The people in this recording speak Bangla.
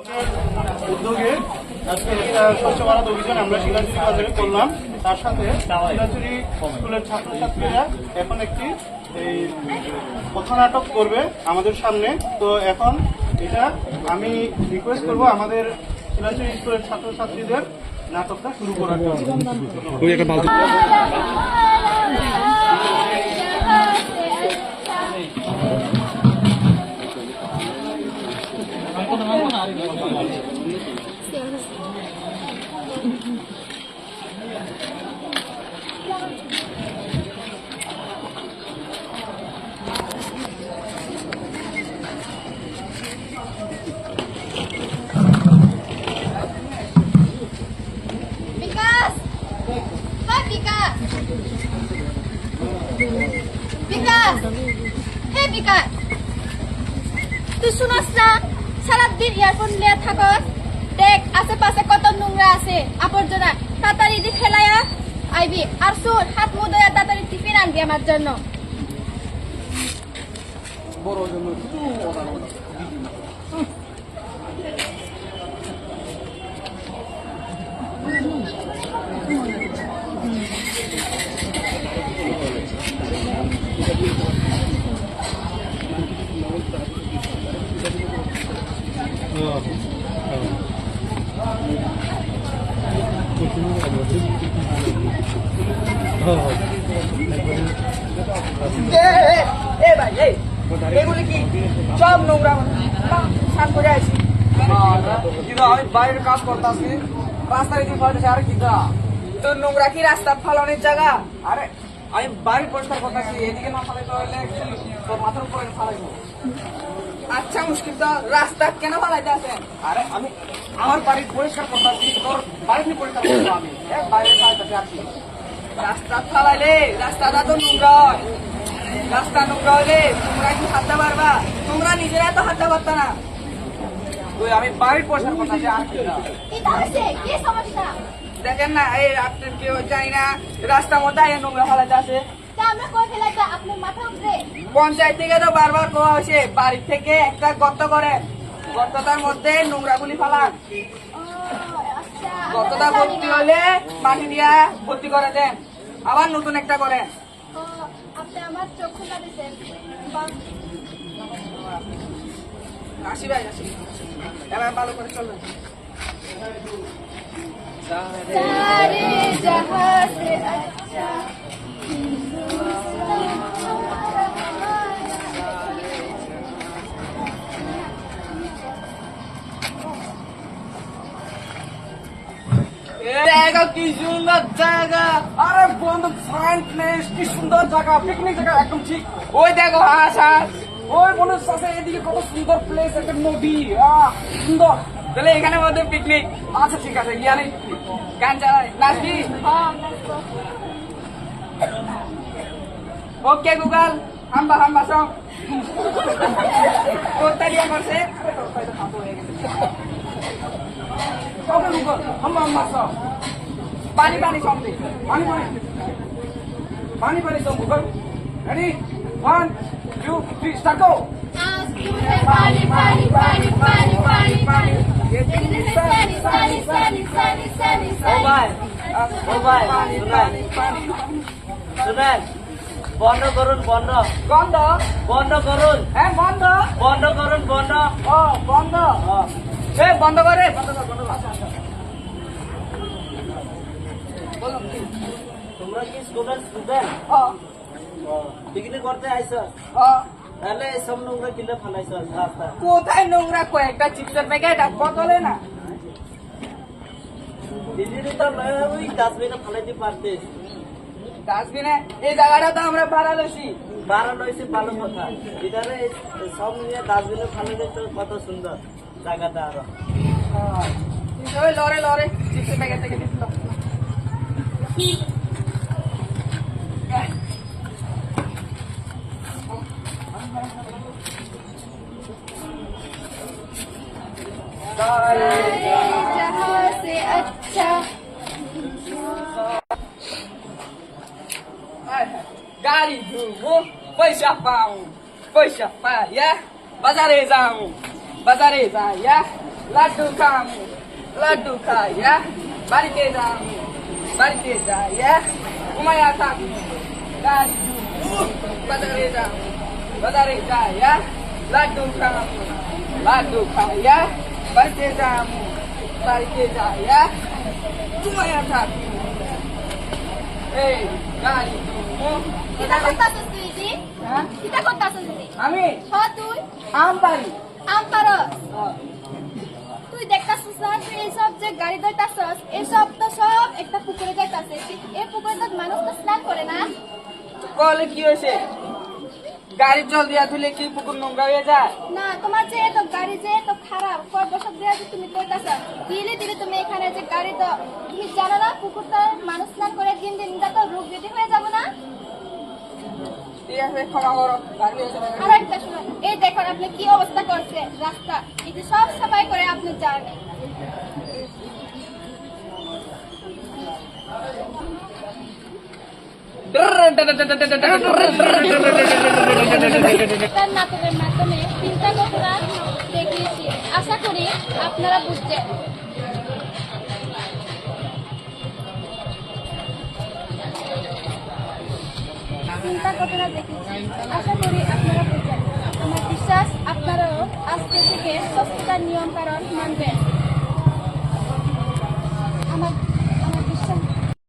উদ্যোগে আজকে স্বচ্ছ ভারত অভিযান আমরা শিলাচুরি বাজারে করলাম। তার সাথে শিলাচুরি স্কুলের ছাত্রছাত্রীরা এখন একটি পথনাটক করবে আমাদের সামনে। তো এখন এটা আমি রিকোয়েস্ট করবো আমাদের শিলাচুরি স্কুলের ছাত্রছাত্রীদের নাটকটা শুরু করার জন্য। তুই শুনস না সারাদিন ইয়ারফোন নিয়ে থাকস। দেখ আশেপাশে কত নোংরা আছে, আবর্জনা। তাড়াতাড়ি দি ফেলাইয়া আইবি। আর শুন, হাত মুখ ধোয়া তাড়াতাড়ি টিফিন আনবি আমার জন্য। এগুলি কি সব নোংরা স্নান করে আসি। কিন্তু আমি বাইরের কাজ করতেছি, রাস্তায় কি ফেলতেছি। আর কি তোর নোংরা কি রাস্তা ফালানোর জায়গা? আরে আমি বাড়ি পরিষ্কার করতেছি, এদিকে না ফালাইতে হলে তোর মাথার উপরে ফালাইবো। আচ্ছা মুশকিল, তো রাস্তা কেন ফালাইতে আছেন? আরে আমি আমার বাড়ি পরিষ্কার করতেছি, তোর বাড়ি পরিষ্কার করবো আমি। বাইরে ফালাইতে আর কি রাস্তা ফালাইলে রাস্তাটা তো নোংরা হয়। রাস্তা নোংরা হলে তোমরা কি হাঁটতে পারবা? তোমরা নিজেরা তো হাঁটতে পারতা না। তুই আমি বাড়ির পয়সা কথা দেখেন না, এই আপনার কেউ জানি না রাস্তার মধ্যে নোংরা ফেলাতে আছে। পঞ্চায়েত থেকে তো বারবার কোয়া হয়েছে বাড়ি থেকে একটা গর্ত করে, গর্তটার মধ্যে নোংরা গুলি ফেলান। গর্তটা ভর্তি হলে মাটি দিয়া ভর্তি করে দেন, আবার নতুন একটা করেন। আসি ভাই, আসি এবার ভালো করে চলবেন। জায়গা কি সুন্দর জায়গা, আরে বন্ধু ফাইন প্লেস, কি সুন্দর জায়গা, পিকনিক জায়গা একদম ঠিক। ওই দেখো হাঁস হাঁস, ওই মনে হচ্ছে এদিকে কত সুন্দর প্লেস, একটা নদী সুন্দর। তাহলে এখানে মধ্যে পিকনিক। আচ্ছা ঠিক আছে, গিয়া নেই গান চালাই নাচবি। ওকে গুগল হাম্বা হাম্বা সং কোথা দিয়ে করছে ওকে গুগল হাম্বা হাম্বা সং পানি পানি সং পানি পানি পানি পানি সং গুগল। রেডি 1 2 3 স্টার্ট গো। পানি পানি পানি পানি পানি পানি শুনেন, বন্ধ করুন, বন্ধ বন্ধ বন্ধ করুন। হ্যাঁ বন্ধ বন্ধ করুন, বন্ধ। ও বন্ধ, বন্ধ করে বন্ধ কর বন্ধ কর। তোমরা কি স্টুডেন্ট? পিকনিক করতে আইছ? তাহলে সব নোংরা কিলে ফেলাইছ রাস্তা। কোথায় নোংরা? কয়েকটা চিপসের প্যাকেট আর বোতলে না। দিদি তো ওই ডাস্টবিনে ফেলাইতে পারতিস। ডাস্টবিনে এই জায়গাটা তো আমরা ভাড়া লইছি। ভাড়া লইছি ভালো কথা, এখানে সব নিয়ে ডাস্টবিনে ফেলাইলে তো কত সুন্দর জায়গাটা। আরো লরে লরে চিপসের প্যাকেট থেকে দিচ্ছিল। जहाँ से अच्छा गाड़ी धुओ पैसा पाऊँ पैसा पाया बाजारे जाऊँ बाजारे जाया লাড্ডু খামু লাড্ডু খাইয়া বাড়িতে যাবো বাড়িতে যাইয়া ঘুমাইয়া থাকবো গাড়ি বাজারে যাবো বাজারে যাইয়া লাড্ডু খামু লাড্ডু খাইয়া বাড়িতে যাবো বাড়িতে যাইয়া ঘুমাইয়া থাকবো এই গাড়ি কিতা করতাছস তুই জি হ্যাঁ কিতা করতাছস তুই আমি হ তুই আম পারি আম পারস তুই দেখতাছস না তুই এইসব যে গাড়ি ধরতাছস এসব তো সব একটা পুকুরে যাইতাছে এই পুকুরে তো মানুষ তো স্নান করে না কলে কি হয়েছে গাড়ি জল দিয়া ধুলে কি পুকুর নোংরা হয়ে যায় না তোমার যে এত গাড়ি যে এত খারাপ কয় বছর ধরে যে তুমি করতেছ দিলে দিলে তুমি এখানে যে গাড়ি তো তুমি জানো না পুকুরটা মানুষ স্নান করে দিন দিন এটা তো রোগ যদি হয়ে যাবে না ঠিক আছে ক্ষমা করো গাড়ি হয়েছে আর একটা শোনো এই দেখুন আপনি কি অবস্থা করছে রাস্তা এই যে সব সবাই করে আপনি জানেন তার নাটকের মাধ্যমে চিন্তা ঘটনা দেখিয়েছি আশা করি আপনারা বুঝছেন চিন্তা ঘটনা দেখিয়েছি আশা করি আপনারা বুঝছেন আমার বিশ্বাস আপনারাও আজকে থেকে স্বচ্ছতার নিয়ম কারণ মানবেন